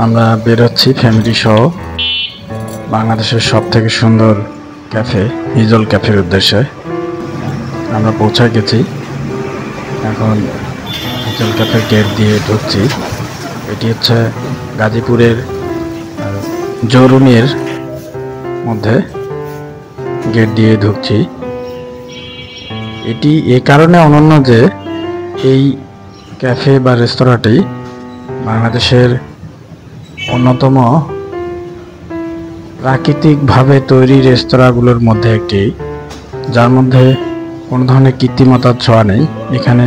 আমরা বেরোচ্ছি ফ্যামিলি সহ বাংলাদেশের সবথেকে সুন্দর ক্যাফে হিজল ক্যাফের উদ্দেশ্যে। আমরা পৌঁছে গেছি, এখন হিজল ক্যাফের গেট দিয়ে ঢুকছি। এটি হচ্ছে গাজীপুরের জরুনের মধ্যে গেট দিয়ে ঢুকছি। এটি এ কারণে অনন্য যে এই ক্যাফে বা রেস্তোরাঁটি বাংলাদেশের অন্যতম প্রাকৃতিকভাবে তৈরি রেস্তোরাঁগুলোর মধ্যে একটি, যার মধ্যে কোনো ধরনের কৃত্রিমতার ছোঁয়া নেই। এখানে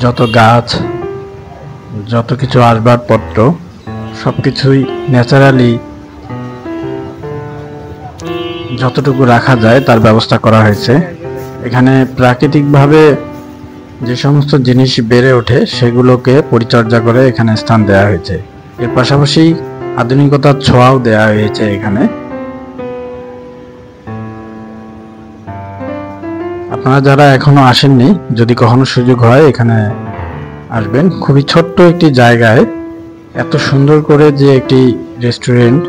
যত গাছ, যত কিছু আসবাবপত্র সব কিছুই ন্যাচারালি যতটুকু রাখা যায় তার ব্যবস্থা করা হয়েছে। এখানে প্রাকৃতিকভাবে যে সমস্ত জিনিস বেড়ে ওঠে সেগুলোকে পরিচর্যা করে এখানে স্থান দেওয়া হয়েছে। এর পাশাপাশি আধুনিকতার ছোঁয়াও দেওয়া হয়েছে এখানে। আপনারা যারা এখনো আসেননি, যদি কখনো সুযোগ হয় এখানে আসবেন। খুবই ছোট্ট একটি জায়গায় এত সুন্দর করে যে একটি রেস্টুরেন্ট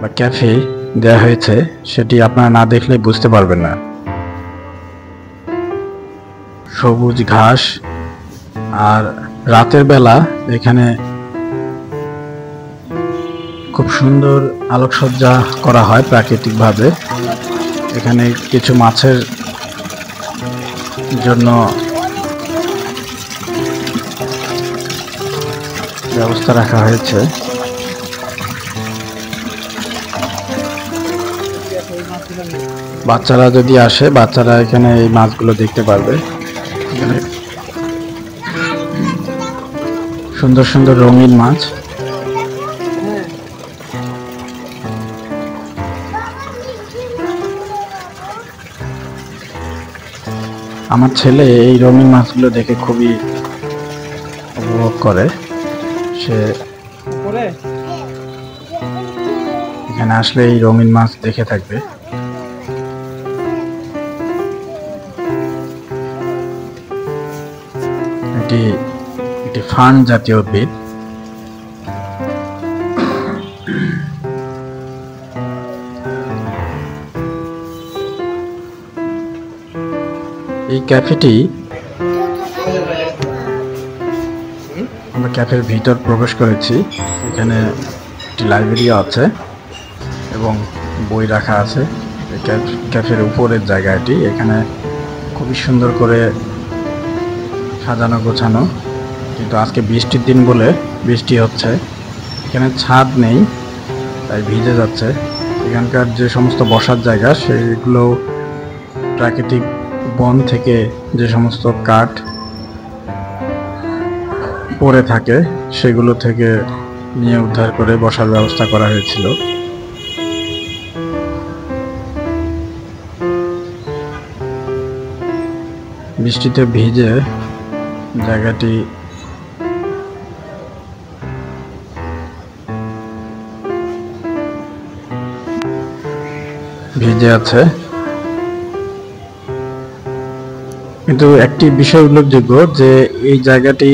বা ক্যাফে দেওয়া হয়েছে সেটি আপনারা না দেখলে বুঝতে পারবেন না। সবুজ ঘাস, আর রাতের বেলা এখানে খুব সুন্দর আলোকসজ্জা করা হয় প্রাকৃতিকভাবে। এখানে কিছু মাছের জন্য ব্যবস্থা রাখা হয়েছে। বাচ্চারা যদি আসে, বাচ্চারা এখানে এই মাছগুলো দেখতে পারবে। এখানে সুন্দর সুন্দর রঙিন মাছ। আমার ছেলে এই রঙিন মাছগুলো দেখে খুবই উপভোগ করে। সে এখানে আসলে এই রঙিন মাছ দেখে থাকবে। এটি একটি ফার্ন জাতীয় উদ্ভিদ। এই ক্যাফেটি, আমরা ক্যাফের ভিতর প্রবেশ করেছি। এখানে একটি লাইব্রেরি আছে এবং বই রাখা আছে। ক্যাফের উপরের জায়গাটি এখানে খুবই সুন্দর করে সাজানো গোছানো, কিন্তু আজকে বৃষ্টির দিন বলে বৃষ্টি হচ্ছে। এখানে ছাদ নেই, তাই ভিজে যাচ্ছে। এখানকার যে সমস্ত বসার জায়গা সেগুলো প্রাকৃতিক বন থেকে যে সমস্ত কাঠ পড়ে থাকে সেগুলো থেকে নিয়ে উদ্ধার করে বসার ব্যবস্থা করা হয়েছিল। বৃষ্টিতে ভিজে জায়গাটি ভিজে আছে, কিন্তু একটি বিষয় উল্লেখযোগ্য যে এই জায়গাটি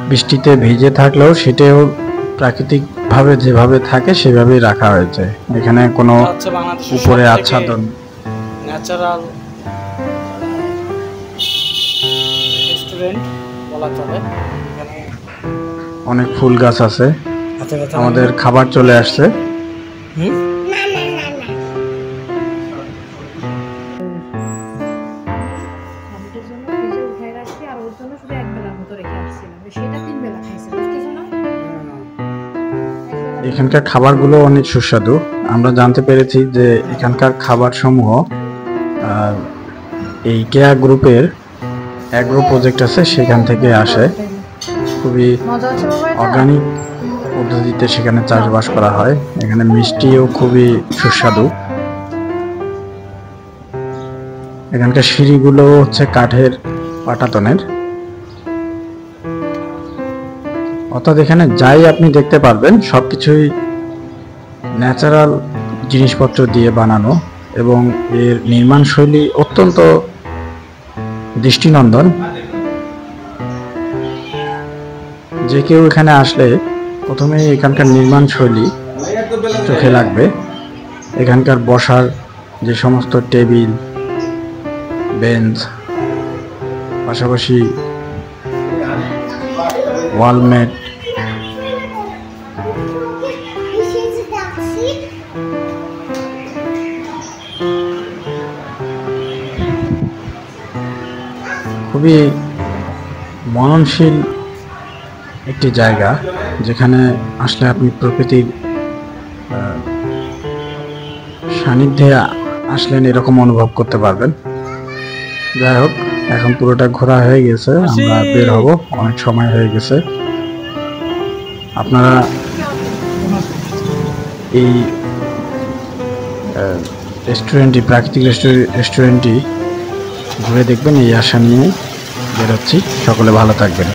বৃষ্টিতে ভিজে থাকলেও সেটাও প্রাকৃতিকভাবে যেভাবে থাকে সেভাবেই রাখা হয়েছে। এখানে কোনো উপরে আচ্ছাদন, ন্যাচারাল রেস্টুরেন্ট বলা চলে। এখানে অনেক ফুল গাছ আছে। আমাদের খাবার চলে আসছে। এখানকার খাবারগুলো অনেক সুস্বাদু। আমরা জানতে পেরেছি যে এখানকার খাবার সমূহ এই কেয়া গ্রুপের অ্যাগ্রো প্রজেক্ট আছে সেখান থেকে আসে। খুবই অর্গানিক পদ্ধতিতে সেখানে চাষবাস করা হয়। এখানে মিষ্টিও খুবই সুস্বাদু। এখানকার সিঁড়িগুলো হচ্ছে কাঠের পাটাতনের, অর্থাৎ এখানে যাই আপনি দেখতে পারবেন সবকিছুই ন্যাচারাল জিনিসপত্র দিয়ে বানানো এবং এর নির্মাণ শৈলী অত্যন্ত দৃষ্টিনন্দন। যে কেউ এখানে আসলে প্রথমে এখানকার নির্মাণ শৈলী চোখে লাগবে। এখানকার বসার যে সমস্ত টেবিল, বেঞ্চ, পাশাপাশি ওয়ালমেট, খুবই মননশীল একটি জায়গা, যেখানে আসলে আপনি প্রকৃতির সান্নিধ্যে আসলেন এরকম অনুভব করতে পারবেন। যাই হোক, এখন পুরোটা ঘোরা হয়ে গেছে, আমরা বের হব, অনেক সময় হয়ে গেছে। আপনারা এই রেস্টুরেন্টটি, প্রাকৃতিক রেস্টুরেন্টটি ঘুরে দেখবেন, এই আশা নিয়ে বেরোচ্ছি। সকলে ভালো থাকবেন।